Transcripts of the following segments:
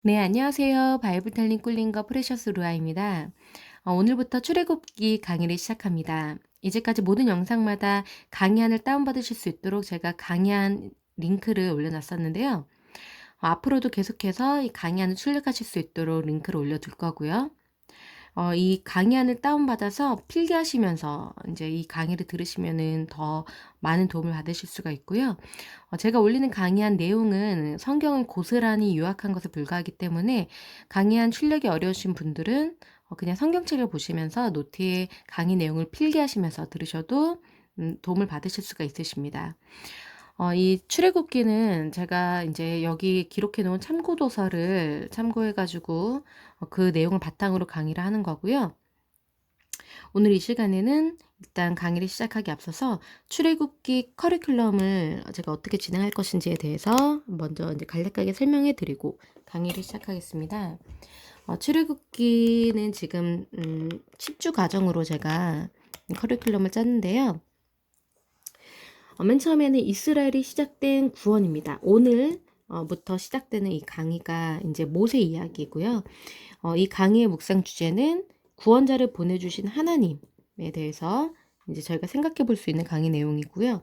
네, 안녕하세요. 바이블 텔링 꿀린거 프레셔스 루아입니다. 오늘부터 출애굽기 강의를 시작합니다. 이제까지 모든 영상마다 강의안을 다운받으실 수 있도록 제가 강의안 링크를 올려놨었는데요. 앞으로도 계속해서 이 강의안을 출력하실 수 있도록 링크를 올려둘 거고요. 이 강의안을 다운받아서 필기하시면서 이제 이 강의를 들으시면은 더 많은 도움을 받으실 수가 있고요. 제가 올리는 강의안 내용은 성경을 고스란히 요약한 것에 불과하기 때문에 강의안 출력이 어려우신 분들은 그냥 성경책을 보시면서 노트에 강의 내용을 필기하시면서 들으셔도 도움을 받으실 수가 있으십니다. 이 출애굽기는 제가 이제 여기 기록해 놓은 참고 도서를 참고해 가지고 그 내용을 바탕으로 강의를 하는 거고요. 오늘 이 시간에는 일단 강의를 시작하기 앞서서 출애굽기 커리큘럼을 제가 어떻게 진행할 것인지에 대해서 먼저 이제 간략하게 설명해 드리고 강의를 시작하겠습니다. 출애굽기는 지금 10주 과정으로 제가 커리큘럼을 짰는데요. 맨 처음에는 이스라엘이 시작된 구원입니다. 오늘 부터 시작되는 이 강의가 이제 모세 이야기고요. 이 강의의 묵상 주제는 구원자를 보내주신 하나님에 대해서 이제 저희가 생각해 볼 수 있는 강의 내용이고요.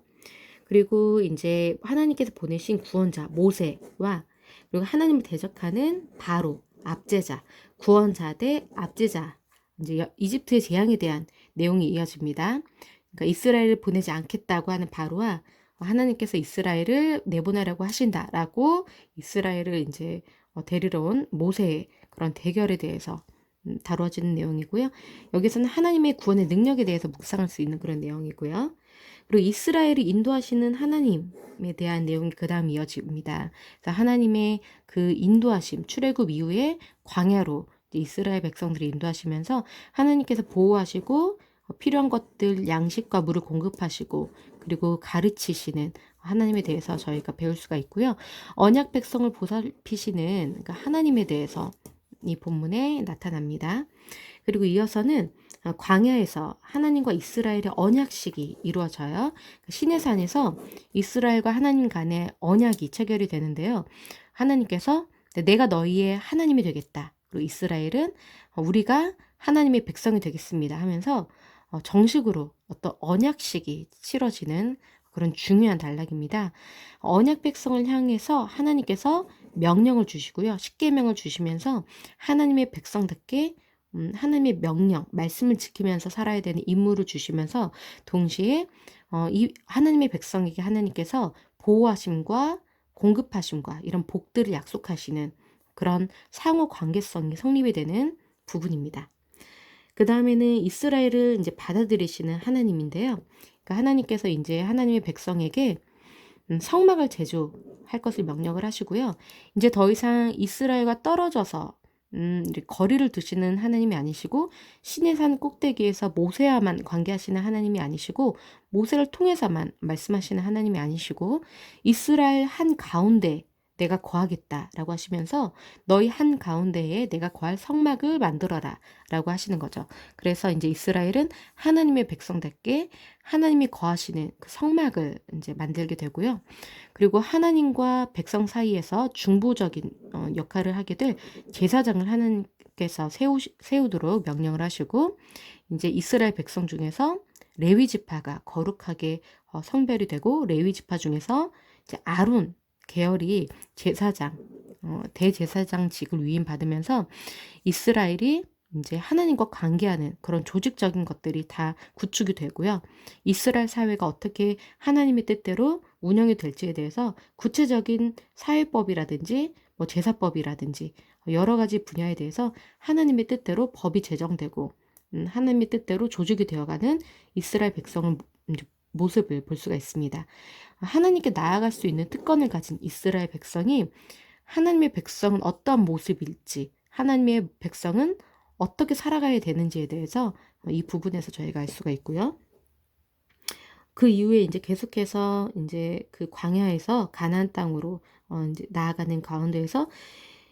그리고 이제 하나님께서 보내신 구원자 모세와 그리고 하나님을 대적하는 바로 압제자, 구원자 대 압제자, 이제 이집트의 재앙에 대한 내용이 이어집니다. 그러니까 이스라엘을 보내지 않겠다고 하는 바로와 하나님께서 이스라엘을 내보내라고 하신다라고 이스라엘을 이제 데리러 온 모세의 그런 대결에 대해서 다루어지는 내용이고요. 여기서는 하나님의 구원의 능력에 대해서 묵상할 수 있는 그런 내용이고요. 그리고 이스라엘이 인도하시는 하나님에 대한 내용이 그 다음 이어집니다. 그래서 하나님의 그 인도하심, 출애굽 이후에 광야로 이스라엘 백성들이 인도하시면서 하나님께서 보호하시고 필요한 것들 양식과 물을 공급하시고 그리고 가르치시는 하나님에 대해서 저희가 배울 수가 있고요. 언약 백성을 보살피시는 그러니까 하나님에 대해서 이 본문에 나타납니다. 그리고 이어서는 광야에서 하나님과 이스라엘의 언약식이 이루어져요. 시내산에서 이스라엘과 하나님 간의 언약이 체결이 되는데요. 하나님께서 내가 너희의 하나님이 되겠다. 그리고 이스라엘은 우리가 하나님의 백성이 되겠습니다 하면서 정식으로 어떤 언약식이 치러지는 그런 중요한 단락입니다. 언약 백성을 향해서 하나님께서 명령을 주시고요. 십계명을 주시면서 하나님의 백성답게 하나님의 명령, 말씀을 지키면서 살아야 되는 임무를 주시면서 동시에 이 하나님의 백성에게 하나님께서 보호하심과 공급하심과 이런 복들을 약속하시는 그런 상호 관계성이 성립이 되는 부분입니다. 그 다음에는 이스라엘을 이제 받아들이시는 하나님인데요. 그러니까 하나님께서 이제 하나님의 백성에게 성막을 제조할 것을 명령을 하시고요. 이제 더 이상 이스라엘과 떨어져서 이제 거리를 두시는 하나님이 아니시고 신의 산 꼭대기에서 모세와만 관계하시는 하나님이 아니시고 모세를 통해서만 말씀하시는 하나님이 아니시고 이스라엘 한 가운데 내가 거하겠다라고 하시면서 너희 한 가운데에 내가 거할 성막을 만들어라라고 하시는 거죠. 그래서 이제 이스라엘은 하나님의 백성답게 하나님이 거하시는 그 성막을 이제 만들게 되고요. 그리고 하나님과 백성 사이에서 중보적인 역할을 하게 될 제사장을 하나님께서 세우도록 명령을 하시고 이제 이스라엘 백성 중에서 레위 지파가 거룩하게 성별이 되고 레위 지파 중에서 이제 아론 계열이 제사장 대제사장직을 위임받으면서 이스라엘이 이제 하나님과 관계하는 그런 조직적인 것들이 다 구축이 되고요. 이스라엘 사회가 어떻게 하나님의 뜻대로 운영이 될지에 대해서 구체적인 사회법이라든지 뭐 제사법이라든지 여러 가지 분야에 대해서 하나님의 뜻대로 법이 제정되고 하나님의 뜻대로 조직이 되어가는 이스라엘 백성의 모습을 볼 수가 있습니다. 하나님께 나아갈 수 있는 특권을 가진 이스라엘 백성이 하나님의 백성은 어떠한 모습일지, 하나님의 백성은 어떻게 살아가야 되는지에 대해서 이 부분에서 저희가 알 수가 있고요. 그 이후에 이제 계속해서 이제 그 광야에서 가나안 땅으로 이제 나아가는 가운데에서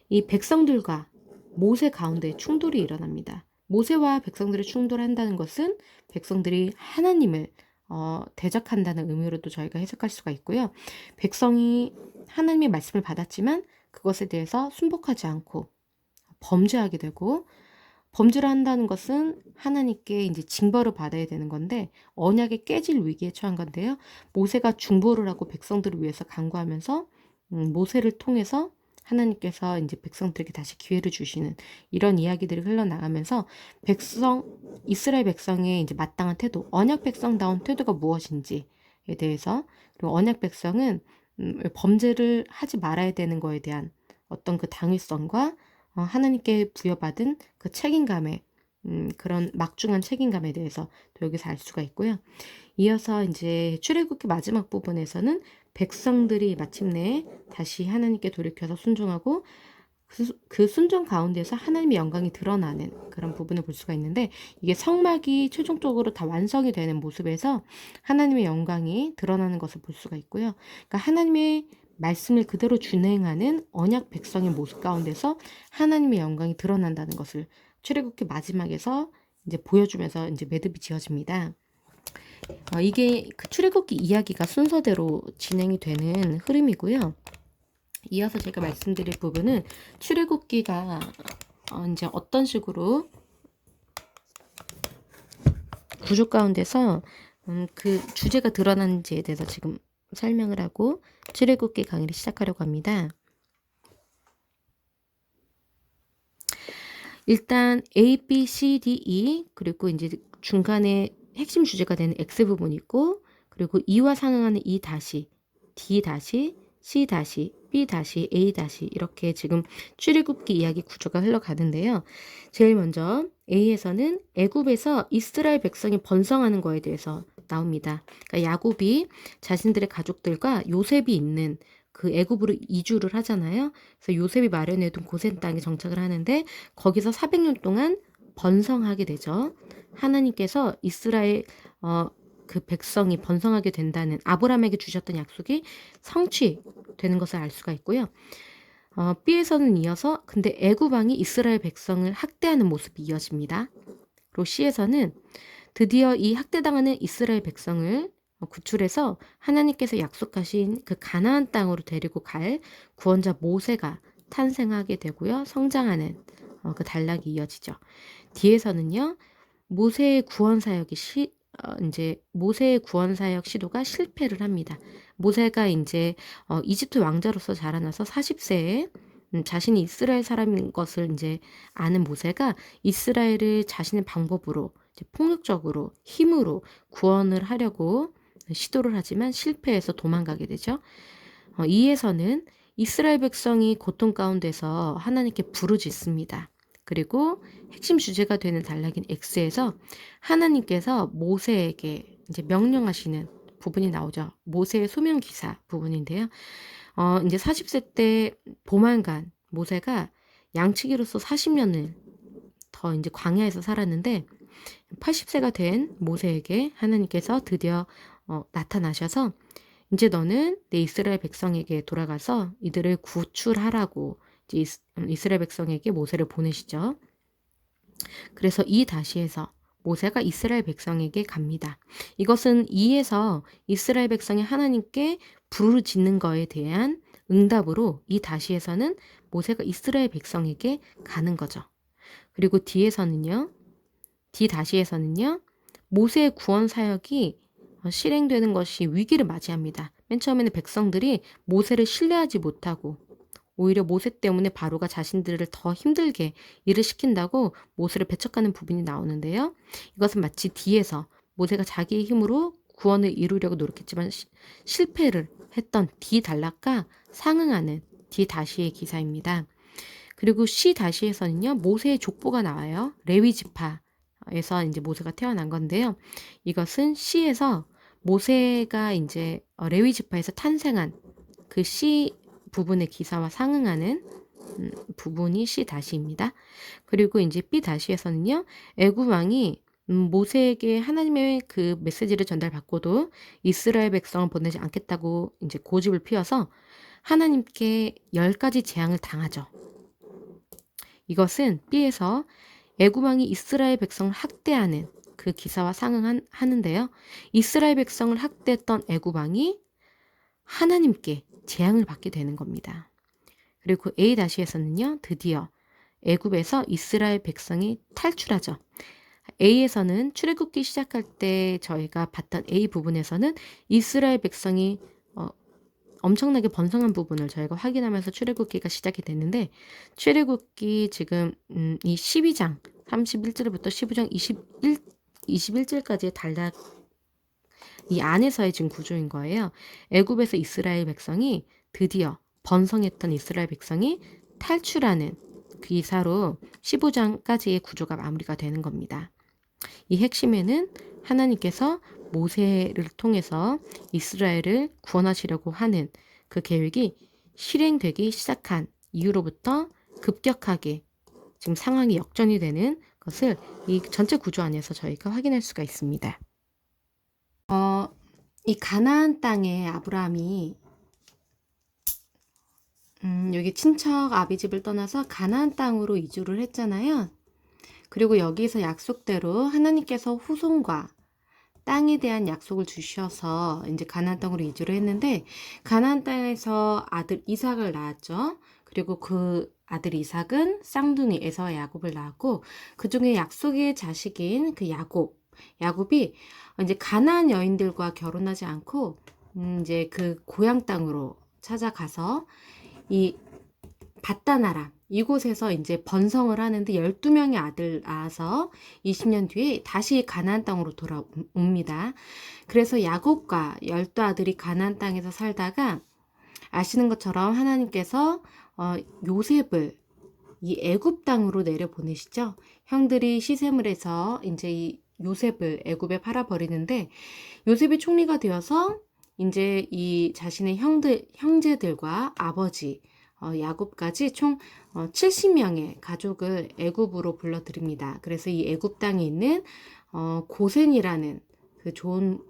이 백성들과 모세 가운데 충돌이 일어납니다. 모세와 백성들이 충돌한다는 것은 백성들이 하나님을 대적한다는 의미로도 저희가 해석할 수가 있고요. 백성이 하나님의 말씀을 받았지만 그것에 대해서 순복하지 않고 범죄하게 되고, 범죄를 한다는 것은 하나님께 이제 징벌을 받아야 되는 건데 언약이 깨질 위기에 처한 건데요. 모세가 중보를 하고 백성들을 위해서 간구하면서 모세를 통해서 하나님께서 이제 백성들에게 다시 기회를 주시는 이런 이야기들이 흘러나가면서 이스라엘 백성의 이제 마땅한 태도, 언약 백성다운 태도가 무엇인지에 대해서, 그리고 언약 백성은 범죄를 하지 말아야 되는 거에 대한 어떤 그 당위성과 하나님께 부여받은 그 책임감에 그런 막중한 책임감에 대해서 또 여기서 알 수가 있고요. 이어서 이제 출애굽기 마지막 부분에서는 백성들이 마침내 다시 하나님께 돌이켜서 순종하고 그 순종 가운데서 하나님의 영광이 드러나는 그런 부분을 볼 수가 있는데, 이게 성막이 최종적으로 다 완성이 되는 모습에서 하나님의 영광이 드러나는 것을 볼 수가 있고요. 그러니까 하나님의 말씀을 그대로 준행하는 언약 백성의 모습 가운데서 하나님의 영광이 드러난다는 것을 출애굽기 마지막에서 이제 보여주면서 이제 매듭이 지어집니다. 이게 그 출애굽기 이야기가 순서대로 진행이 되는 흐름이고요. 이어서 제가 말씀드릴 부분은 출애굽기가 이제 어떤 식으로 구조 가운데서 그 주제가 드러나는지에 대해서 지금 설명을 하고 출애굽기 강의를 시작하려고 합니다. 일단 A, B, C, D, E, 그리고 이제 중간에 핵심 주제가 되는 X 부분이 있고, 그리고 E와 상응하는 E 다시, D 다시, C 다시, B 다시, A 다시, 이렇게 지금 출애굽기 이야기 구조가 흘러가는데요. 제일 먼저 A에서는 애굽에서 이스라엘 백성이 번성하는 거에 대해서 나옵니다. 그러니까 야곱이 자신들의 가족들과 요셉이 있는 그 애굽으로 이주를 하잖아요. 그래서 요셉이 마련해둔 고센 땅에 정착을 하는데 거기서 400년 동안 번성하게 되죠. 하나님께서 이스라엘 그 백성이 번성하게 된다는 아브라함에게 주셨던 약속이 성취되는 것을 알 수가 있고요. B에서는 이어서 근데 애굽 왕이 이스라엘 백성을 학대하는 모습이 이어집니다. 그리고 C에서는 드디어 이 학대당하는 이스라엘 백성을 구출해서 하나님께서 약속하신 그 가나안 땅으로 데리고 갈 구원자 모세가 탄생하게 되고요. 성장하는 그 단락이 이어지죠. 뒤에서는요. 모세의 구원 사역이 이제 모세의 구원 사역 시도가 실패를 합니다. 모세가 이제 이집트 왕자로서 자라나서 40세에 자신이 이스라엘 사람인 것을 이제 아는 모세가 이스라엘을 자신의 방법으로 이제 폭력적으로 힘으로 구원을 하려고 시도를 하지만 실패해서 도망가게 되죠. 이에서는 이스라엘 백성이 고통 가운데서 하나님께 부르짖습니다. 그리고 핵심 주제가 되는 단락인 X에서 하나님께서 모세에게 이제 명령하시는 부분이 나오죠. 모세의 소명 기사 부분인데요. 이제 40세 때 도망간 모세가 양치기로서 40년을 더 이제 광야에서 살았는데 80세가 된 모세에게 하나님께서 드디어 나타나셔서 이제 너는 내 이스라엘 백성에게 돌아가서 이들을 구출하라고 이제 이스라엘 백성에게 모세를 보내시죠. 그래서 이 다시에서 모세가 이스라엘 백성에게 갑니다. 이것은 이에서 이스라엘 백성이 하나님께 부르짖는 거에 대한 응답으로 이 다시에서는 모세가 이스라엘 백성에게 가는 거죠. 그리고 뒤에서는요. D 다시에서는요. 모세의 구원 사역이 실행되는 것이 위기를 맞이합니다. 맨 처음에는 백성들이 모세를 신뢰하지 못하고 오히려 모세 때문에 바로가 자신들을 더 힘들게 일을 시킨다고 모세를 배척하는 부분이 나오는데요. 이것은 마치 D에서 모세가 자기의 힘으로 구원을 이루려고 노력했지만 실패를 했던 D 단락과 상응하는 D 다시의 기사입니다. 그리고 C 다시에서는요. 모세의 족보가 나와요. 레위 지파에서 이제 모세가 태어난 건데요. 이것은 C에서 모세가 이제 레위 지파에서 탄생한 그 C 부분의 기사와 상응하는 부분이 C 다시입니다. 그리고 이제 B 다시에서는요. 애굽 왕이 모세에게 하나님의 그 메시지를 전달받고도 이스라엘 백성을 보내지 않겠다고 이제 고집을 피워서 하나님께 10가지 재앙을 당하죠. 이것은 B에서 애굽 왕이 이스라엘 백성을 학대하는 그 기사와 상응하는데요. 이스라엘 백성을 학대했던 애굽 왕이 하나님께 재앙을 받게 되는 겁니다. 그리고 A-에서는요, 드디어 애굽에서 이스라엘 백성이 탈출하죠. A에서는 출애굽기 시작할 때 저희가 봤던 A 부분에서는 이스라엘 백성이 엄청나게 번성한 부분을 저희가 확인하면서 출애굽기가 시작이 됐는데, 출애굽기 지금 이 12장 31절부터 15장 21절까지의 단락 이 안에서의 지금 구조인 거예요. 애굽에서 이스라엘 백성이 드디어 번성했던 이스라엘 백성이 탈출하는 그 기사로 15장까지의 구조가 마무리가 되는 겁니다. 이 핵심에는 하나님께서 모세를 통해서 이스라엘을 구원하시려고 하는 그 계획이 실행되기 시작한 이후로부터 급격하게 지금 상황이 역전이 되는 것을 이 전체 구조 안에서 저희가 확인할 수가 있습니다. 이 가나안 땅에 아브라함이 여기 친척 아비집을 떠나서 가나안 땅으로 이주를 했잖아요. 그리고 여기서 약속대로 하나님께서 후손과 땅에 대한 약속을 주셔서 이제 가나안 땅으로 이주를 했는데, 가나안 땅에서 아들 이삭을 낳았죠. 그리고 그 아들 이삭은 쌍둥이 에서와 야곱을 낳았고, 그 중에 약속의 자식인 그 야곱이 이제 가나안 여인들과 결혼하지 않고 이제 그 고향 땅으로 찾아가서 이 바다나라 이곳에서 이제 번성을 하는데 12명의 아들 낳아서 20년 뒤에 다시 가나안 땅으로 돌아옵니다. 그래서 야곱과 12아들이 가나안 땅에서 살다가, 아시는 것처럼 하나님께서 요셉을 이 애굽 땅으로 내려 보내시죠. 형들이 시샘을 해서 이제 이 요셉을 애굽에 팔아버리는데, 요셉이 총리가 되어서 이제 이 자신의 형제들과 아버지 야곱까지 총 70명의 가족을 애굽으로 불러들입니다. 그래서 이 애굽 땅에 있는 고센이라는 그 좋은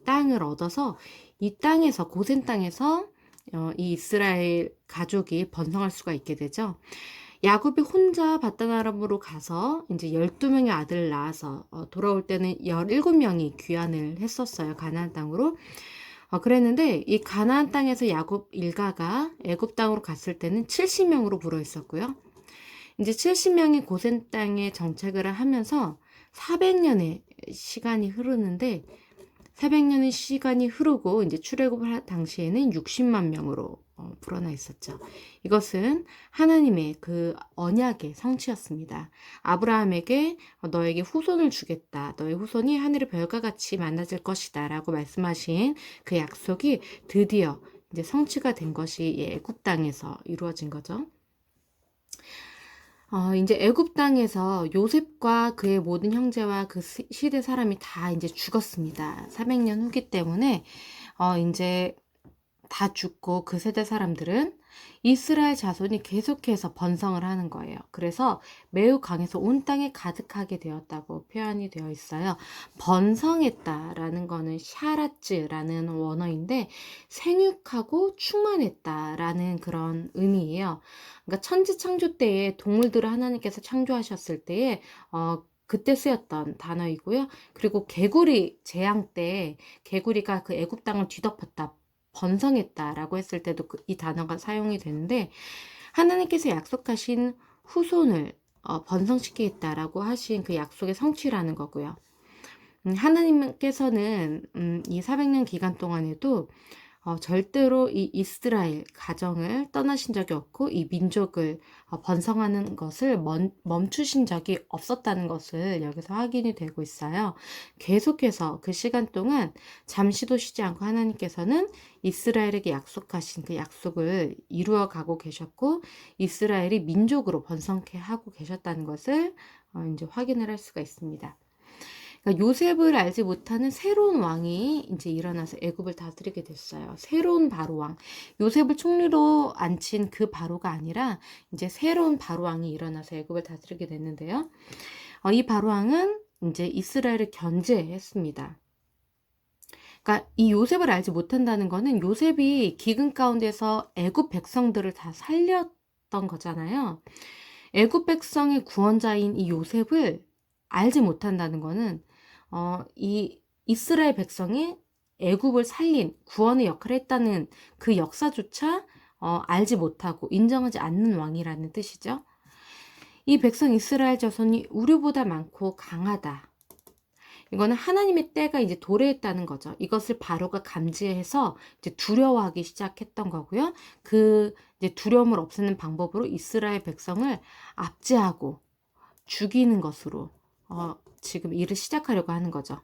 땅을 얻어서 이 땅에서, 고센 땅에서 이 이스라엘 가족이 번성할 수가 있게 되죠. 야곱이 혼자 바다나람으로 가서 이제 12명의 아들을 낳아서 돌아올 때는 17명이 귀환을 했었어요. 가나안 땅으로. 그랬는데 이 가나안 땅에서 야곱 일가가 애굽 땅으로 갔을 때는 70명으로 불어 있었고요. 이제 70명이 고센 땅에 정착을 하면서 400년의 시간이 흐르는데, 400년의 시간이 흐르고 이제 출애굽을 할 당시에는 60만 명으로 불어나 있었죠. 이것은 하나님의 그 언약의 성취였습니다. 아브라함에게 너에게 후손을 주겠다. 너의 후손이 하늘의 별과 같이 많아질 것이다. 라고 말씀하신 그 약속이 드디어 이제 성취가 된 것이 애굽 땅에서 이루어진 거죠. 이제 애굽 땅에서 요셉과 그의 모든 형제와 그 시대 사람이 다 이제 죽었습니다. 400년 후기 때문에 이제 다 죽고, 그 세대 사람들은 이스라엘 자손이 계속해서 번성을 하는 거예요. 그래서 매우 강해서 온 땅에 가득하게 되었다고 표현이 되어 있어요. 번성했다라는 거는 샤라츠라는 원어인데 생육하고 충만했다라는 그런 의미예요. 그러니까 천지 창조 때에 동물들을 하나님께서 창조하셨을 때에 그때 쓰였던 단어이고요. 그리고 개구리 재앙 때 개구리가 그 애굽 땅을 뒤덮었다, 번성했다라고 했을 때도 이 단어가 사용이 되는데, 하나님께서 약속하신 후손을 번성시키겠다라고 하신 그 약속의 성취라는 거고요. 하나님께서는 이 400년 기간 동안에도 절대로 이 이스라엘 가정을 떠나신 적이 없고, 이 민족을 번성하는 것을 멈추신 적이 없었다는 것을 여기서 확인이 되고 있어요. 계속해서 그 시간 동안 잠시도 쉬지 않고 하나님께서는 이스라엘에게 약속하신 그 약속을 이루어 가고 계셨고, 이스라엘이 민족으로 번성케 하고 계셨다는 것을 이제 확인을 할 수가 있습니다. 그러니까 요셉을 알지 못하는 새로운 왕이 이제 일어나서 애굽을 다스리게 됐어요. 새로운 바로왕. 요셉을 총리로 앉힌 그 바로가 아니라 이제 새로운 바로왕이 일어나서 애굽을 다스리게 됐는데요. 이 바로왕은 이제 이스라엘을 견제했습니다. 그러니까 이 요셉을 알지 못한다는 거는 요셉이 기근 가운데서 애굽 백성들을 다 살렸던 거잖아요. 애굽 백성의 구원자인 이 요셉을 알지 못한다는 거는 이 이스라엘 백성이 애굽을 살린 구원의 역할을 했다는 그 역사조차 알지 못하고 인정하지 않는 왕이라는 뜻이죠. 이 백성 이스라엘 자손이 우리보다 많고 강하다. 이거는 하나님의 때가 이제 도래했다는 거죠. 이것을 바로가 감지해서 이제 두려워하기 시작했던 거고요. 그 이제 두려움을 없애는 방법으로 이스라엘 백성을 압제하고 죽이는 것으로 지금 일을 시작하려고 하는 거죠.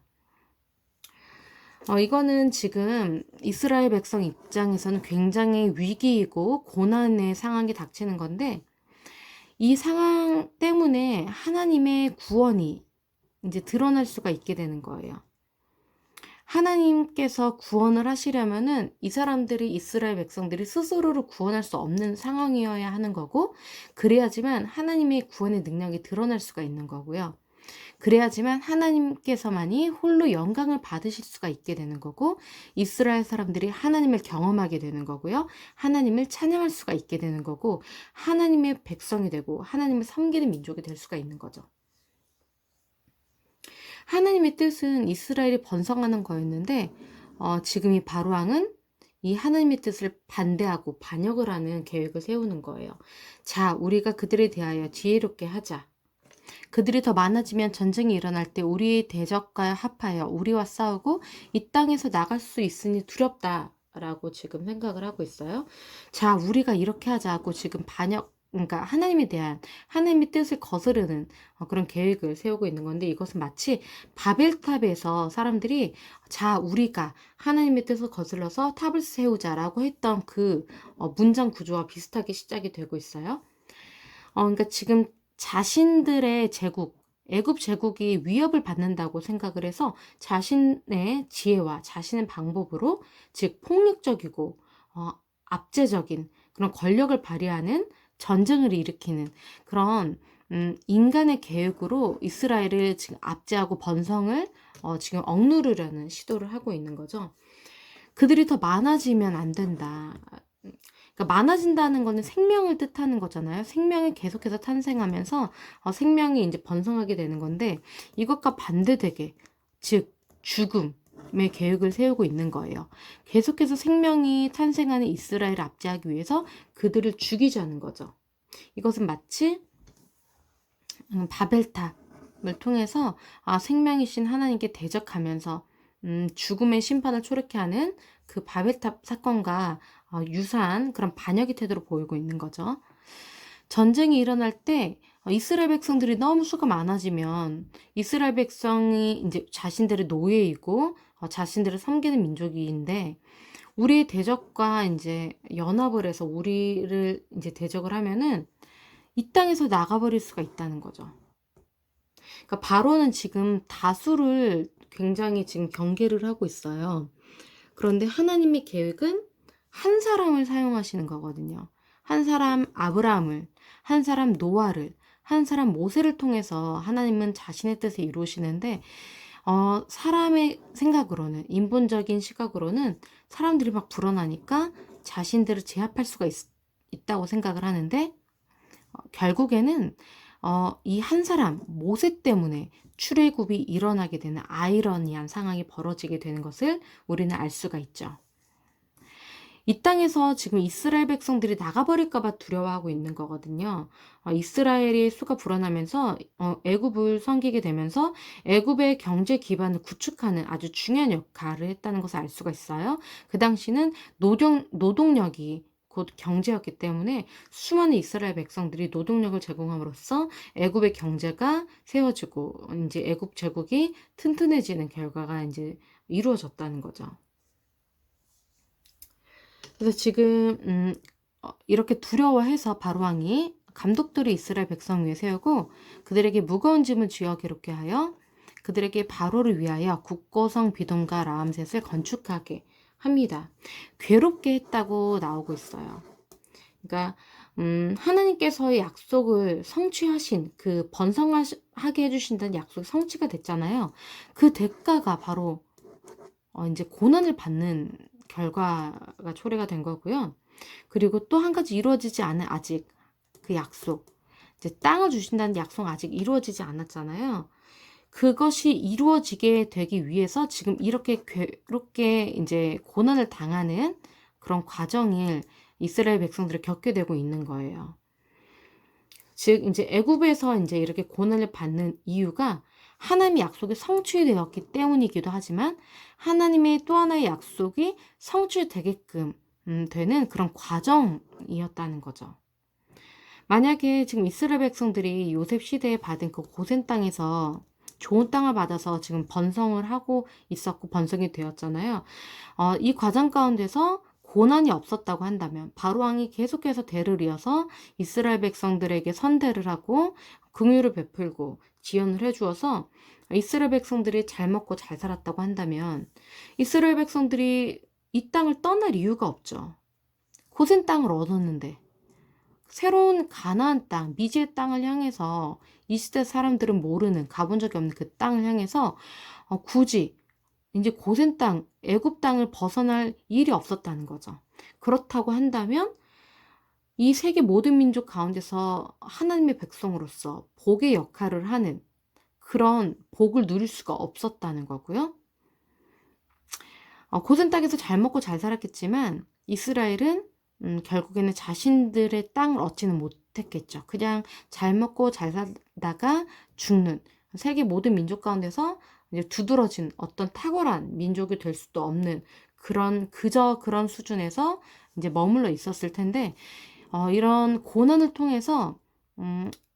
이거는 지금 이스라엘 백성 입장에서는 굉장히 위기이고 고난의 상황이 닥치는 건데, 이 상황 때문에 하나님의 구원이 이제 드러날 수가 있게 되는 거예요. 하나님께서 구원을 하시려면은 이 사람들이, 이스라엘 백성들이 스스로를 구원할 수 없는 상황이어야 하는 거고, 그래야지만 하나님의 구원의 능력이 드러날 수가 있는 거고요. 그래야지만 하나님께서만이 홀로 영광을 받으실 수가 있게 되는 거고, 이스라엘 사람들이 하나님을 경험하게 되는 거고요. 하나님을 찬양할 수가 있게 되는 거고, 하나님의 백성이 되고 하나님을 섬기는 민족이 될 수가 있는 거죠. 하나님의 뜻은 이스라엘이 번성하는 거였는데, 지금 이 바로왕은 이 하나님의 뜻을 반대하고 반역을 하는 계획을 세우는 거예요. 자, 우리가 그들에 대하여 지혜롭게 하자. 그들이 더 많아지면 전쟁이 일어날 때 우리의 대적과 합하여 우리와 싸우고 이 땅에서 나갈 수 있으니 두렵다라고 지금 생각을 하고 있어요. 자, 우리가 이렇게 하자고 지금 그러니까 하나님에 대한 하나님의 뜻을 거스르는 그런 계획을 세우고 있는 건데, 이것은 마치 바벨탑에서 사람들이 자, 우리가 하나님의 뜻을 거슬러서 탑을 세우자라고 했던 그 문장 구조와 비슷하게 시작이 되고 있어요. 그러니까 지금 자신들의 제국, 애굽 제국이 위협을 받는다고 생각을 해서 자신의 지혜와 자신의 방법으로, 즉 폭력적이고 압제적인 그런 권력을 발휘하는 전쟁을 일으키는 그런 인간의 계획으로 이스라엘을 지금 압제하고 번성을 지금 억누르려는 시도를 하고 있는 거죠. 그들이 더 많아지면 안 된다. 그러니까 많아진다는 거는 생명을 뜻하는 거잖아요. 생명이 계속해서 탄생하면서 생명이 이제 번성하게 되는 건데, 이것과 반대되게, 즉 죽음의 계획을 세우고 있는 거예요. 계속해서 생명이 탄생하는 이스라엘을 압제하기 위해서 그들을 죽이자는 거죠. 이것은 마치 바벨탑을 통해서 생명이신 하나님께 대적하면서 죽음의 심판을 초래케 하는 그 바벨탑 사건과 유사한 그런 반역의 태도로 보이고 있는 거죠. 전쟁이 일어날 때 이스라엘 백성들이 너무 수가 많아지면 이스라엘 백성이 이제 자신들의 노예이고 자신들을 섬기는 민족인데, 우리의 대적과 이제 연합을 해서 우리를 이제 대적을 하면은 이 땅에서 나가버릴 수가 있다는 거죠. 그러니까 바로는 지금 다수를 굉장히 지금 경계를 하고 있어요. 그런데 하나님의 계획은 한 사람을 사용하시는 거거든요. 한 사람 아브라함을, 한 사람 노아를, 한 사람 모세를 통해서 하나님은 자신의 뜻을 이루시는데, 사람의 생각으로는, 인본적인 시각으로는 사람들이 막 불어나니까 자신들을 제압할 수가 있다고 생각을 하는데, 결국에는 이 한 사람 모세 때문에 출애굽이 일어나게 되는 아이러니한 상황이 벌어지게 되는 것을 우리는 알 수가 있죠. 이 땅에서 지금 이스라엘 백성들이 나가버릴까봐 두려워하고 있는 거거든요. 이스라엘의 수가 불어나면서 애굽을 섬기게 되면서 애굽의 경제 기반을 구축하는 아주 중요한 역할을 했다는 것을 알 수가 있어요. 그 당시는 노동력이 곧 경제였기 때문에 수많은 이스라엘 백성들이 노동력을 제공함으로써 애굽의 경제가 세워지고 이제 애굽 제국이 튼튼해지는 결과가 이제 이루어졌다는 거죠. 그래서 지금 이렇게 두려워해서 바로왕이 감독들이 이스라엘 백성 위에 세우고 그들에게 무거운 짐을 쥐어 괴롭게 하여 그들에게 바로를 위하여 국고성 비동과 라암셋을 건축하게 합니다. 괴롭게 했다고 나오고 있어요. 그러니까 하나님께서의 약속을 성취하신, 그 번성하게 해주신다는 약속이 성취가 됐잖아요. 그 대가가 바로 이제 고난을 받는 결과가 초래가 된 거고요. 그리고 또 한 가지 이루어지지 않은 아직 그 약속, 이제 땅을 주신다는 약속 아직 이루어지지 않았잖아요. 그것이 이루어지게 되기 위해서 지금 이렇게 괴롭게 이제 고난을 당하는 그런 과정을 이스라엘 백성들을 겪게 되고 있는 거예요. 즉 이제 애굽에서 이제 이렇게 고난을 받는 이유가 하나님의 약속이 성취되었기 때문이기도 하지만 하나님의 또 하나의 약속이 성취되게끔 되는 그런 과정이었다는 거죠. 만약에 지금 이스라엘 백성들이 요셉 시대에 받은 그 고센 땅에서 좋은 땅을 받아서 지금 번성을 하고 있었고 번성이 되었잖아요. 이 과정 가운데서 고난이 없었다고 한다면 바로 왕이 계속해서 대를 이어서 이스라엘 백성들에게 선대를 하고 긍휼을 베풀고 지원을 해주어서 이스라엘 백성들이 잘 먹고 잘 살았다고 한다면 이스라엘 백성들이 이 땅을 떠날 이유가 없죠. 고센 땅을 얻었는데 새로운 가나안 땅, 미지의 땅을 향해서 이 시대 사람들은 모르는 가본 적이 없는 그 땅을 향해서 굳이 이제 고센 땅, 애굽 땅을 벗어날 일이 없었다는 거죠. 그렇다고 한다면 이 세계 모든 민족 가운데서 하나님의 백성으로서 복의 역할을 하는 그런 복을 누릴 수가 없었다는 거고요. 고센 땅에서 잘 먹고 잘 살았겠지만 이스라엘은 결국에는 자신들의 땅을 얻지는 못했겠죠. 그냥 잘 먹고 잘 살다가 죽는 세계 모든 민족 가운데서 이제 두드러진 어떤 탁월한 민족이 될 수도 없는 그저 그런 수준에서 이제 머물러 있었을 텐데 이런 고난을 통해서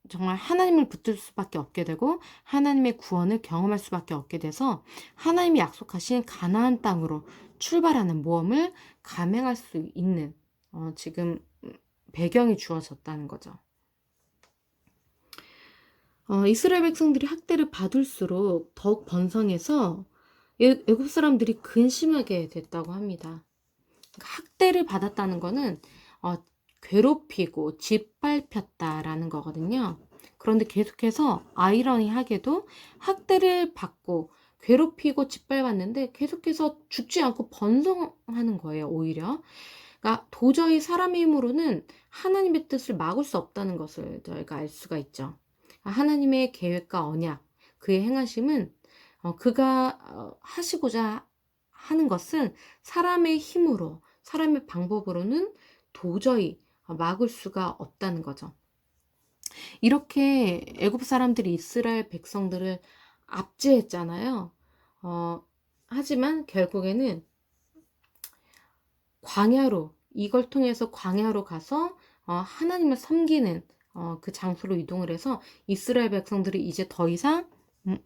정말 하나님을 붙들 수밖에 없게 되고 하나님의 구원을 경험할 수밖에 없게 돼서 하나님이 약속하신 가나안 땅으로 출발하는 모험을 감행할 수 있는 지금 배경이 주어졌다는 거죠. 이스라엘 백성들이 학대를 받을수록 더욱 번성해서 애굽 사람들이 근심하게 됐다고 합니다. 그러니까 학대를 받았다는 거는 괴롭히고 짓밟혔다라는 거거든요. 그런데 계속해서 아이러니하게도 학대를 받고 괴롭히고 짓밟았는데 계속해서 죽지 않고 번성하는 거예요, 오히려. 그러니까 도저히 사람의 힘으로는 하나님의 뜻을 막을 수 없다는 것을 저희가 알 수가 있죠. 하나님의 계획과 언약, 그의 행하심은 그가 하시고자 하는 것은 사람의 힘으로, 사람의 방법으로는 도저히 막을 수가 없다는 거죠. 이렇게 애굽 사람들이 이스라엘 백성들을 압제했잖아요. 하지만 결국에는 이걸 통해서 광야로 가서 하나님을 섬기는 그 장소로 이동을 해서 이스라엘 백성들이 이제 더 이상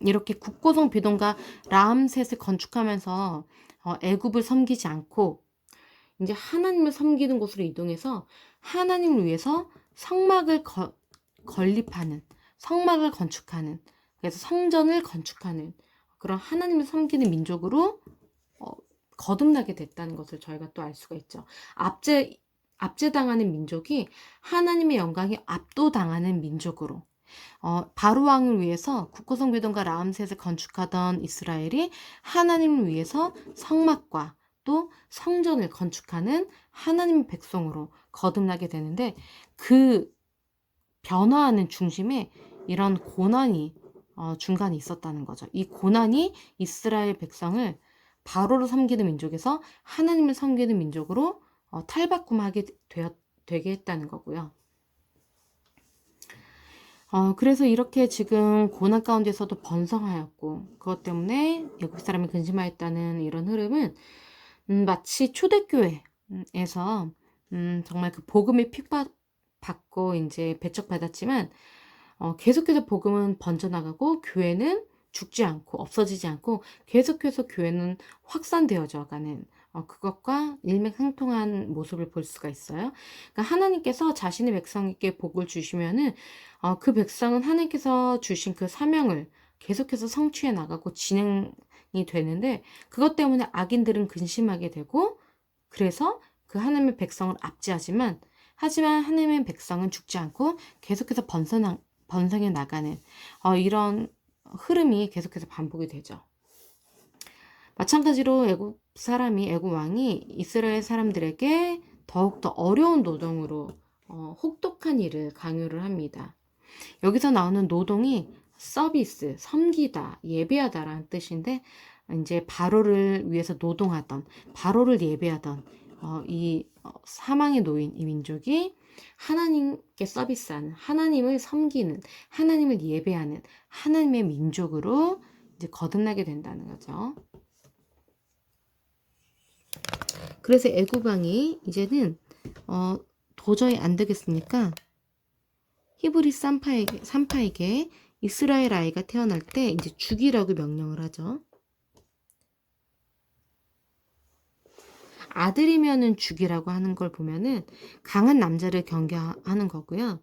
이렇게 국고성 비동과 라암셋을 건축하면서 애굽을 섬기지 않고 이제 하나님을 섬기는 곳으로 이동해서 하나님을 위해서 성막을 건립하는, 성막을 건축하는, 그래서 성전을 건축하는 그런 하나님을 섬기는 민족으로 거듭나게 됐다는 것을 저희가 또 알 수가 있죠. 압제당하는 민족이 하나님의 영광에 압도당하는 민족으로 바로 왕을 위해서 국고성 비동과 라암셋을 건축하던 이스라엘이 하나님을 위해서 성막과 또 성전을 건축하는 하나님의 백성으로 거듭나게 되는데 그 변화하는 중심에 이런 고난이 중간에 있었다는 거죠. 이 고난이 이스라엘 백성을 바로를 섬기는 민족에서 하나님을 섬기는 민족으로 탈바꿈하게 되게 했다는 거고요. 그래서 이렇게 지금 고난 가운데서도 번성하였고 그것 때문에 애국 사람이 근심하였다는 이런 흐름은 마치 초대교회에서 정말 그 복음의 핍박받고 이제 배척받았지만 계속해서 복음은 번져나가고 교회는 죽지 않고 없어지지 않고 계속해서 교회는 확산되어져 가는 그것과 일맥상통한 모습을 볼 수가 있어요. 그러니까 하나님께서 자신의 백성에게 복을 주시면은 그 백성은 하나님께서 주신 그 사명을 계속해서 성취해 나가고 진행이 되는데 그것 때문에 악인들은 근심하게 되고 그래서 그 하나님의 백성을 압제하지만 하나님의 백성은 죽지 않고 계속해서 번성해 나가는 이런 흐름이 계속해서 반복이 되죠. 마찬가지로 애굽 왕이 이스라엘 사람들에게 더욱더 어려운 노동으로 혹독한 일을 강요를 합니다. 여기서 나오는 노동이 서비스, 섬기다, 예배하다라는 뜻인데 이제 바로를 위해서 노동하던, 바로를 예배하던 사망에 놓인 이 민족이 하나님께 서비스하는, 하나님을 섬기는, 하나님을 예배하는 하나님의 민족으로 이제 거듭나게 된다는 거죠. 그래서 애굽 왕이 이제는 도저히 안 되겠으니까 히브리 산파에게 이스라엘 아이가 태어날 때 이제 죽이라고 명령을 하죠. 아들이면은 죽이라고 하는 걸 보면은 강한 남자를 경계하는 거고요.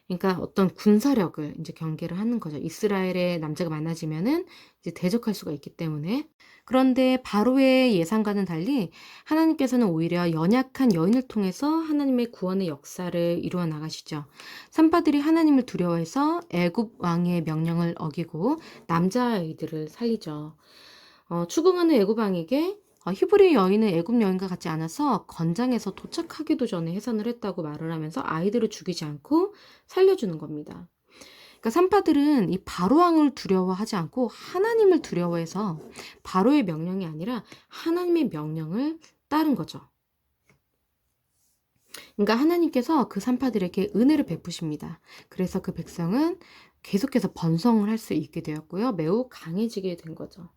그러니까 어떤 군사력을 이제 경계를 하는 거죠. 이스라엘의 남자가 많아지면은 이제 대적할 수가 있기 때문에. 그런데 바로의 예상과는 달리 하나님께서는 오히려 연약한 여인을 통해서 하나님의 구원의 역사를 이루어 나가시죠. 산파들이 하나님을 두려워해서 애굽 왕의 명령을 어기고 남자아이들을 살리죠. 추궁하는 애굽 왕에게 히브리 여인은 애굽 여인과 같지 않아서 건장해서 도착하기도 전에 해산을 했다고 말을 하면서 아이들을 죽이지 않고 살려주는 겁니다. 그러니까 산파들은 이 바로 왕을 두려워하지 않고 하나님을 두려워해서 바로의 명령이 아니라 하나님의 명령을 따른 거죠. 그러니까 하나님께서 그 산파들에게 은혜를 베푸십니다. 그래서 그 백성은 계속해서 번성을 할 수 있게 되었고요. 매우 강해지게 된 거죠.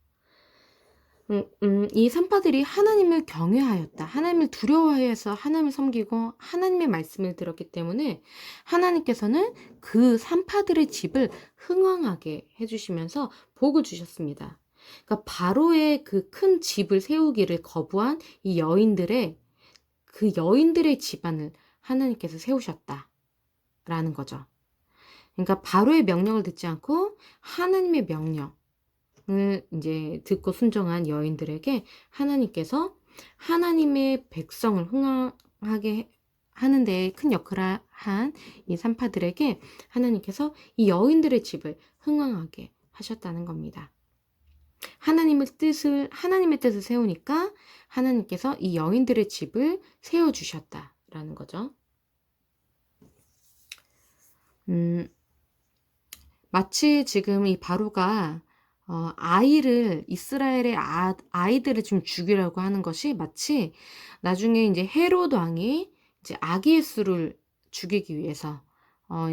이 산파들이 하나님을 경외하였다. 하나님을 두려워해서 하나님을 섬기고 하나님의 말씀을 들었기 때문에 하나님께서는 그 산파들의 집을 흥왕하게 해주시면서 복을 주셨습니다. 그러니까 바로의 그 큰 집을 세우기를 거부한 이 여인들의 집안을 하나님께서 세우셨다라는 거죠. 그러니까 바로의 명령을 듣지 않고 하나님의 명령 을 이제 듣고 순종한 여인들에게 하나님께서 하나님의 백성을 흥왕하게 하는 데 큰 역할을 한 이 산파들에게 하나님께서 이 여인들의 집을 흥왕하게 하셨다는 겁니다. 하나님의 뜻을 세우니까 하나님께서 이 여인들의 집을 세워주셨다라는 거죠. 마치 지금 이 바로가 이스라엘의 아이들을 좀 죽이라고 하는 것이 마치 나중에 이제 헤롯 왕이 이제 아기 예수를 죽이기 위해서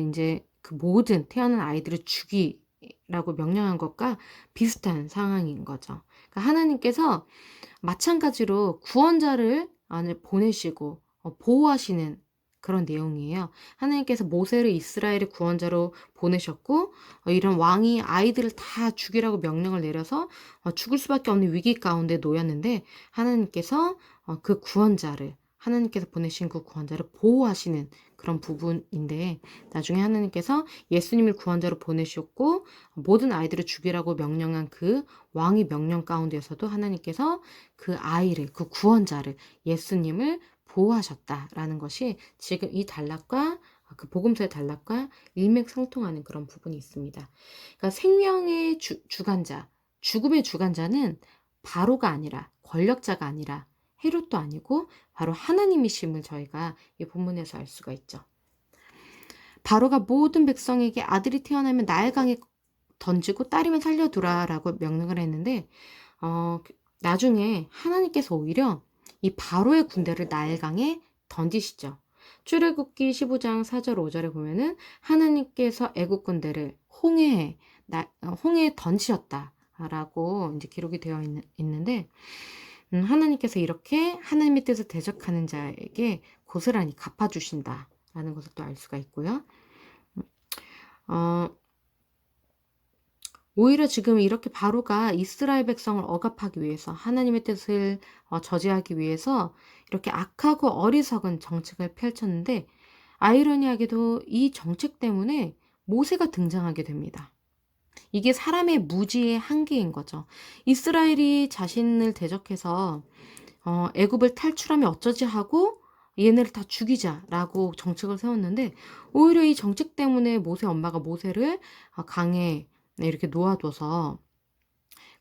이제 그 모든 태어난 아이들을 죽이라고 명령한 것과 비슷한 상황인 거죠. 그러니까 하나님께서 마찬가지로 구원자를 보내시고 보호하시는 그런 내용이에요. 하나님께서 모세를 이스라엘의 구원자로 보내셨고 이런 왕이 아이들을 다 죽이라고 명령을 내려서 죽을 수밖에 없는 위기 가운데 놓였는데 하나님께서 그 구원자를 하나님께서 보내신 그 구원자를 보호하시는 그런 부분인데 나중에 하나님께서 예수님을 구원자로 보내셨고 모든 아이들을 죽이라고 명령한 그 왕의 명령 가운데서도 하나님께서 그 아이를 그 구원자를 예수님을 보호하셨다라는 것이 지금 이 단락과 그 복음서의 단락과 일맥상통하는 그런 부분이 있습니다. 그러니까 생명의 주관자, 죽음의 주관자는 바로가 아니라 권력자가 아니라 헤롯도 아니고 바로 하나님이심을 저희가 이 본문에서 알 수가 있죠. 바로가 모든 백성에게 아들이 태어나면 나일강에 던지고 딸이면 살려두라라고 명령을 했는데 나중에 하나님께서 오히려 이 바로의 군대를 나일강에 던지시죠. 출애굽기 15장 4절 5절에 보면은 하나님께서 애국 군대를 홍해에 던지셨다라고 이제 기록이 되어 있는데 하나님께서 이렇게 하나님의 뜻을 대적하는 자에게 고스란히 갚아주신다라는 것을 또 알 수가 있고요. 오히려 지금 이렇게 바로가 이스라엘 백성을 억압하기 위해서 하나님의 뜻을 저지하기 위해서 이렇게 악하고 어리석은 정책을 펼쳤는데 아이러니하게도 이 정책 때문에 모세가 등장하게 됩니다. 이게 사람의 무지의 한계인 거죠. 이스라엘이 자신을 대적해서 애굽을 탈출하면 어쩌지 하고 얘네를 다 죽이자라고 정책을 세웠는데 오히려 이 정책 때문에 모세 엄마가 모세를 강에 이렇게 놓아둬서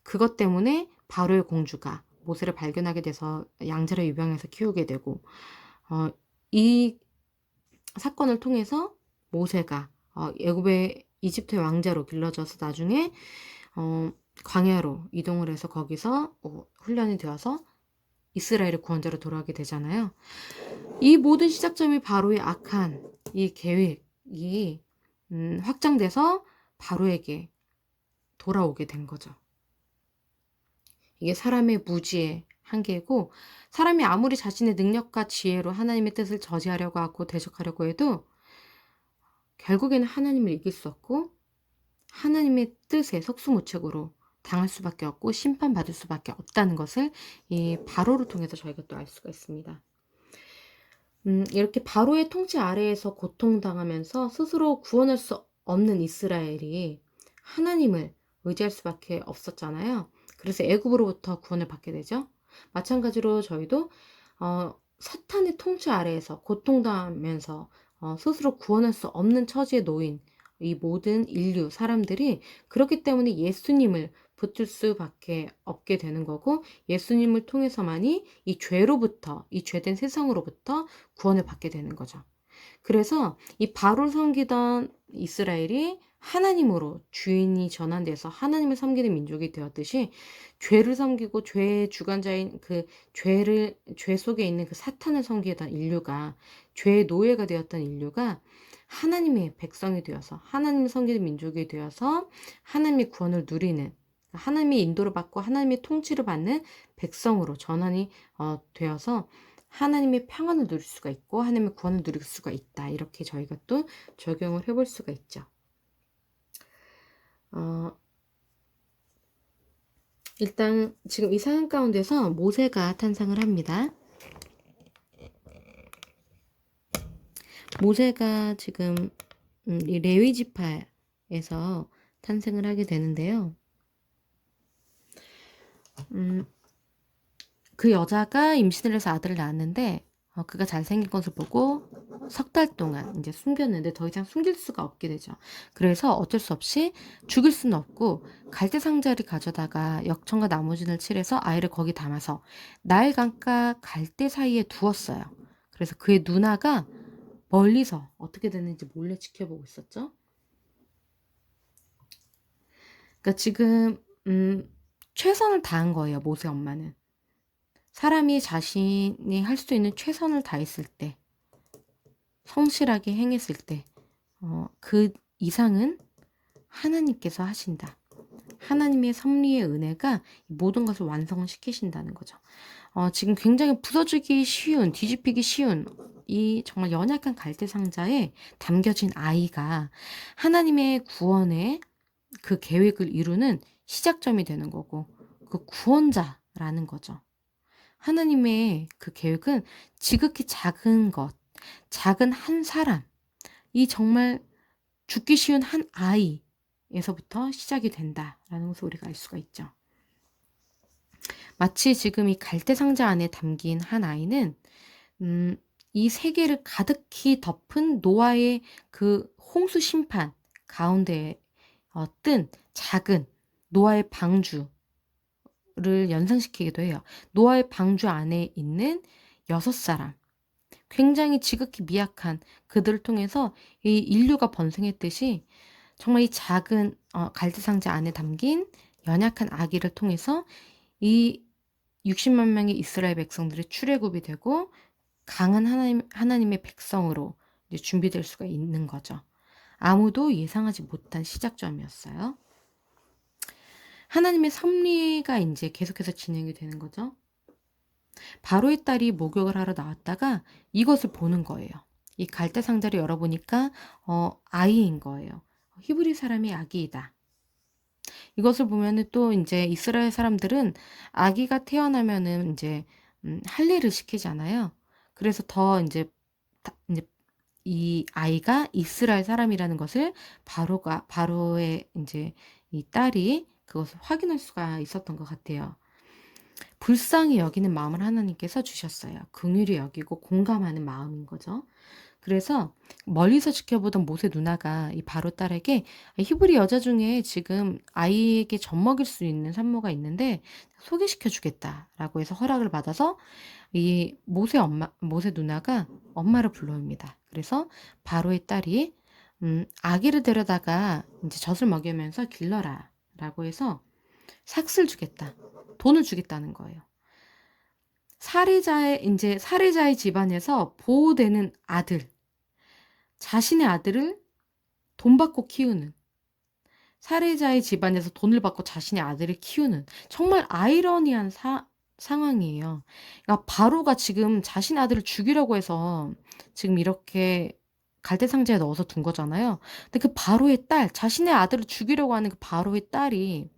그것 때문에 바로의 공주가 모세를 발견하게 돼서 양자를 입양해서 키우게 되고 이 사건을 통해서 모세가 이집트의 왕자로 길러져서 나중에 광야로 이동을 해서 거기서 훈련이 되어서 이스라엘의 구원자로 돌아오게 되잖아요. 이 모든 시작점이 바로의 악한 이 계획이 확장돼서 바로에게 돌아오게 된 거죠. 이게 사람의 무지의 한계고, 사람이 아무리 자신의 능력과 지혜로 하나님의 뜻을 저지하려고 하고 대적하려고 해도 결국에는 하나님을 이길 수 없고 하나님의 뜻에 속수무책으로 당할 수밖에 없고 심판받을 수밖에 없다는 것을 이 바로를 통해서 저희가 또 알 수가 있습니다. 이렇게 바로의 통치 아래에서 고통당하면서 스스로 구원할 수 없는 이스라엘이 하나님을 의지할 수밖에 없었잖아요. 그래서 애굽으로부터 구원을 받게 되죠. 마찬가지로 저희도 사탄의 통치 아래에서 고통당하면서 스스로 구원할 수 없는 처지에 놓인 이 모든 인류 사람들이 그렇기 때문에 예수님을 붙들 수밖에 없게 되는 거고, 예수님을 통해서만이 이 죄로부터, 이 죄된 세상으로부터 구원을 받게 되는 거죠. 그래서 이 바로를 섬기던 이스라엘이 하나님으로 주인이 전환돼서 하나님을 섬기는 민족이 되었듯이, 죄를 섬기고 죄의 주관자인 죄 속에 있는 그 사탄을 섬기던 인류가, 죄의 노예가 되었던 인류가 하나님의 백성이 되어서 하나님을 섬기는 민족이 되어서 하나님의 구원을 누리는, 하나님의 인도를 받고 하나님의 통치를 받는 백성으로 전환이 되어서 하나님의 평안을 누릴 수가 있고 하나님의 구원을 누릴 수가 있다. 이렇게 저희가 또 적용을 해볼 수가 있죠. 일단 지금 이 사연 가운데서 모세가 탄생을 합니다. 모세가 지금 이 레위 지파에서 탄생을 하게 되는데요. 그 여자가 임신을 해서 아들을 낳았는데 그가 잘생긴 것을 보고 석 달 동안 이제 숨겼는데 더 이상 숨길 수가 없게 되죠. 그래서 어쩔 수 없이 죽일 수는 없고 갈대 상자를 가져다가 역청과 나무진을 칠해서 아이를 거기 담아서 나일강과 갈대 사이에 두었어요. 그래서 그의 누나가 멀리서 어떻게 됐는지 몰래 지켜보고 있었죠. 그러니까 지금 최선을 다한 거예요. 모세 엄마는. 사람이 자신이 할 수 있는 최선을 다했을 때, 성실하게 행했을 때, 그 이상은 하나님께서 하신다. 하나님의 섭리의 은혜가 모든 것을 완성시키신다는 거죠. 지금 굉장히 부서지기 쉬운, 뒤집히기 쉬운 이 정말 연약한 갈대 상자에 담겨진 아이가 하나님의 구원의 그 계획을 이루는 시작점이 되는 거고, 그 구원자라는 거죠. 하나님의 그 계획은 지극히 작은 것, 작은 한 사람, 이 정말 죽기 쉬운 한 아이에서부터 시작이 된다라는 것을 우리가 알 수가 있죠. 마치 지금 이 갈대 상자 안에 담긴 한 아이는 이 세계를 가득히 덮은 노아의 그 홍수 심판 가운데에 뜬 작은 노아의 방주 를 연상시키기도 해요. 노아의 방주 안에 있는 6사람, 굉장히 지극히 미약한 그들을 통해서 이 인류가 번성했듯이 정말 이 작은 갈대 상자 안에 담긴 연약한 아기를 통해서 이 60만 명의 이스라엘 백성들이 출애굽이 되고 강한 하나님의 백성으로 이제 준비될 수가 있는 거죠. 아무도 예상하지 못한 시작점이었어요. 하나님의 섭리가 이제 계속해서 진행이 되는 거죠. 바로의 딸이 목욕을 하러 나왔다가 이것을 보는 거예요. 이 갈대 상자를 열어보니까 아이인 거예요. 히브리 사람이 아기이다. 이것을 보면은 또 이제 이스라엘 사람들은 아기가 태어나면은 이제 할례를 시키잖아요. 그래서 더 이제 이 아이가 이스라엘 사람이라는 것을 바로의 이제 이 딸이 그것을 확인할 수가 있었던 것 같아요. 불쌍히 여기는 마음을 하나님께서 주셨어요. 긍휼히 여기고 공감하는 마음인 거죠. 그래서 멀리서 지켜보던 모세 누나가 이 바로 딸에게 히브리 여자 중에 지금 아이에게 젖 먹일 수 있는 산모가 있는데 소개시켜 주겠다라고 해서 허락을 받아서 이 모세 누나가 엄마를 불러옵니다. 그래서 바로의 딸이 아기를 데려다가 이제 젖을 먹이면서 길러라 라고 해서 삭슬 주겠다, 돈을 주겠다는 거예요. 살해자의 집안에서 보호되는 아들, 자신의 아들을 돈 받고 키우는, 살해자의 집안에서 돈을 받고 자신의 아들을 키우는, 정말 아이러니한 상황이에요. 그러니까 바로가 지금 자신의 아들을 죽이려고 해서 지금 이렇게 갈대상자에 넣어서 둔 거잖아요. 근데 그 바로의 딸, 자신의 아들을 죽이려고 하는 그 바로의 딸이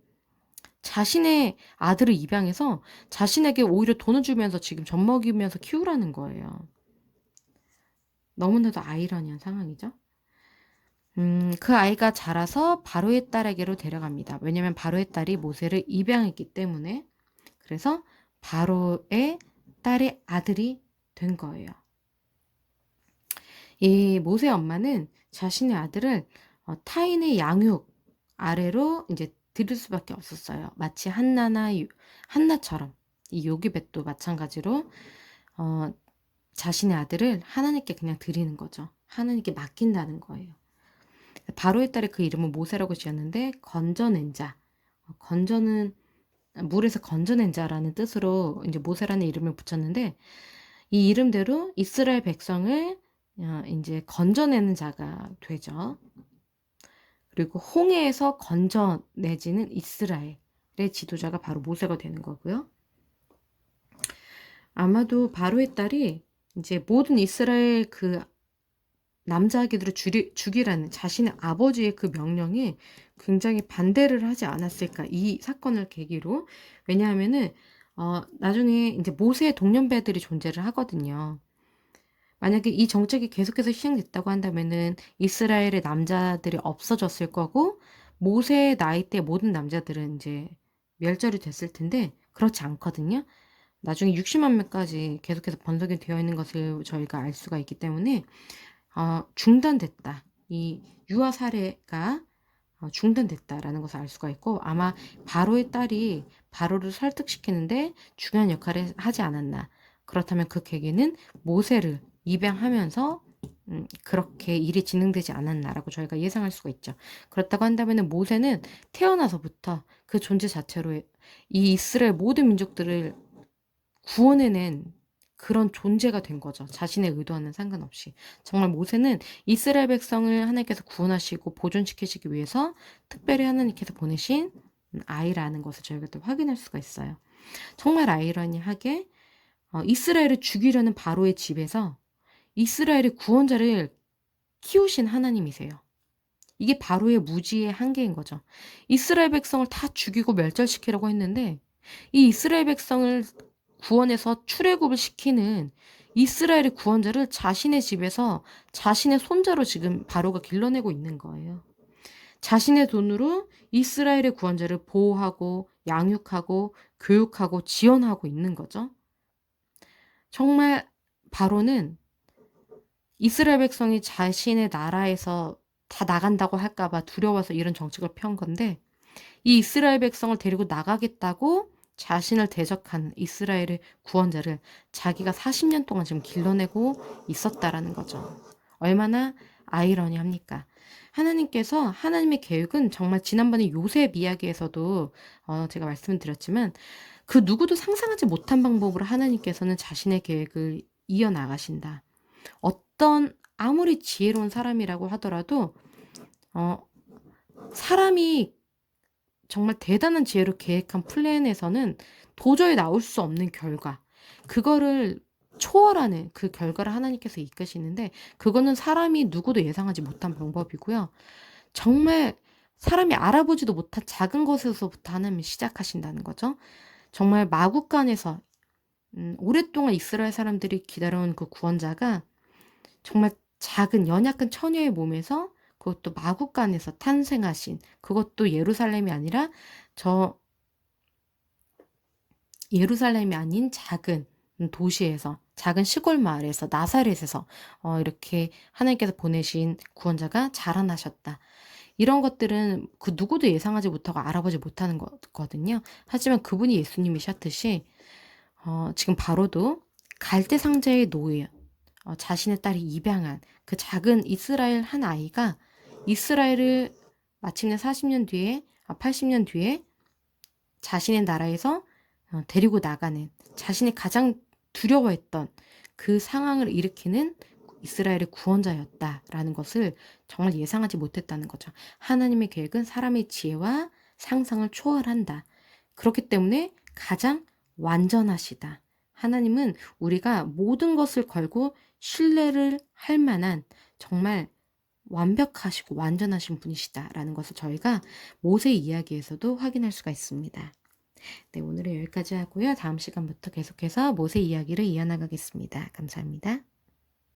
자신의 아들을 입양해서 자신에게 오히려 돈을 주면서 지금 젖먹이면서 키우라는 거예요. 너무나도 아이러니한 상황이죠. 그 아이가 자라서 바로의 딸에게로 데려갑니다. 왜냐면 바로의 딸이 모세를 입양했기 때문에. 그래서 바로의 딸의 아들이 된 거예요. 이 모세 엄마는 자신의 아들을 타인의 양육 아래로 이제 드릴 수밖에 없었어요. 마치 한나처럼 이 요기벳도 마찬가지로 자신의 아들을 하나님께 그냥 드리는 거죠. 하나님께 맡긴다는 거예요. 바로의 딸의 그 이름은 모세라고 지었는데 건져낸 자. 건져는 물에서 건져낸 자라는 뜻으로 이제 모세라는 이름을 붙였는데 이 이름대로 이스라엘 백성을 이제 건져내는 자가 되죠. 그리고 홍해에서 건져내지는 이스라엘의 지도자가 바로 모세가 되는 거고요. 아마도 바로의 딸이 이제 모든 이스라엘 그 남자아기들을 죽이라는 자신의 아버지의 그 명령에 굉장히 반대를 하지 않았을까, 이 사건을 계기로. 왜냐하면은 나중에 이제 모세의 동년배들이 존재를 하거든요. 만약에 이 정책이 계속해서 시행됐다고 한다면은 이스라엘의 남자들이 없어졌을 거고 모세의 나이 때 모든 남자들은 이제 멸절이 됐을 텐데 그렇지 않거든요. 나중에 60만 명까지 계속해서 번성이 되어 있는 것을 저희가 알 수가 있기 때문에 중단됐다. 이 유아 사례가 중단됐다라는 것을 알 수가 있고, 아마 바로의 딸이 바로를 설득시키는데 중요한 역할을 하지 않았나. 그렇다면 그 계기는 모세를 입양하면서 그렇게 일이 진행되지 않았나라고 저희가 예상할 수가 있죠. 그렇다고 한다면 모세는 태어나서부터 그 존재 자체로 이 이스라엘 모든 민족들을 구원해낸 그런 존재가 된 거죠. 자신의 의도와는 상관없이. 정말 모세는 이스라엘 백성을 하나님께서 구원하시고 보존시키시기 위해서 특별히 하나님께서 보내신 아이라는 것을 저희가 또 확인할 수가 있어요. 정말 아이러니하게 이스라엘을 죽이려는 바로의 집에서 이스라엘의 구원자를 키우신 하나님이세요. 이게 바로의 무지의 한계인 거죠. 이스라엘 백성을 다 죽이고 멸절시키려고 했는데 이 이스라엘 백성을 구원해서 출애굽을 시키는 이스라엘의 구원자를 자신의 집에서 자신의 손자로 지금 바로가 길러내고 있는 거예요. 자신의 돈으로 이스라엘의 구원자를 보호하고 양육하고 교육하고 지원하고 있는 거죠. 정말 바로는 이스라엘 백성이 자신의 나라에서 다 나간다고 할까봐 두려워서 이런 정책을 펴온 건데 이 이스라엘 백성을 데리고 나가겠다고 자신을 대적한 이스라엘의 구원자를 자기가 40년 동안 지금 길러내고 있었다라는 거죠. 얼마나 아이러니합니까? 하나님께서 하나님의 계획은 정말 지난번에 요셉 이야기에서도 제가 말씀을 드렸지만 그 누구도 상상하지 못한 방법으로 하나님께서는 자신의 계획을 이어나가신다. 어떤 아무리 지혜로운 사람이라고 하더라도 사람이 정말 대단한 지혜로 계획한 플랜에서는 도저히 나올 수 없는 결과, 그거를 초월하는 그 결과를 하나님께서 이끄시는데 그거는 사람이 누구도 예상하지 못한 방법이고요. 정말 사람이 알아보지도 못한 작은 것에서부터 하나님이 시작하신다는 거죠. 정말 마국간에서 오랫동안 이스라엘 사람들이 기다려온 그 구원자가 정말 작은 연약한 처녀의 몸에서 그것도 마국간에서 탄생하신, 그것도 예루살렘이 아니라 예루살렘이 아닌 작은 도시에서, 작은 시골 마을에서, 나사렛에서 이렇게 하나님께서 보내신 구원자가 자라나셨다. 이런 것들은 그 누구도 예상하지 못하고 알아보지 못하는 거거든요. 하지만 그분이 예수님이셨듯이 지금 바로도 갈대 상자의 노예, 자신의 딸이 입양한 그 작은 이스라엘 한 아이가 이스라엘을 마침내 40년 뒤에, 80년 뒤에 자신의 나라에서 데리고 나가는, 자신의 가장 두려워했던 그 상황을 일으키는 이스라엘의 구원자였다라는 것을 정말 예상하지 못했다는 거죠. 하나님의 계획은 사람의 지혜와 상상을 초월한다. 그렇기 때문에 가장 완전하시다. 하나님은 우리가 모든 것을 걸고 신뢰를 할 만한 정말 완벽하시고 완전하신 분이시다라는 것을 저희가 모세 이야기에서도 확인할 수가 있습니다. 네, 오늘은 여기까지 하고요. 다음 시간부터 계속해서 모세 이야기를 이어나가겠습니다. 감사합니다.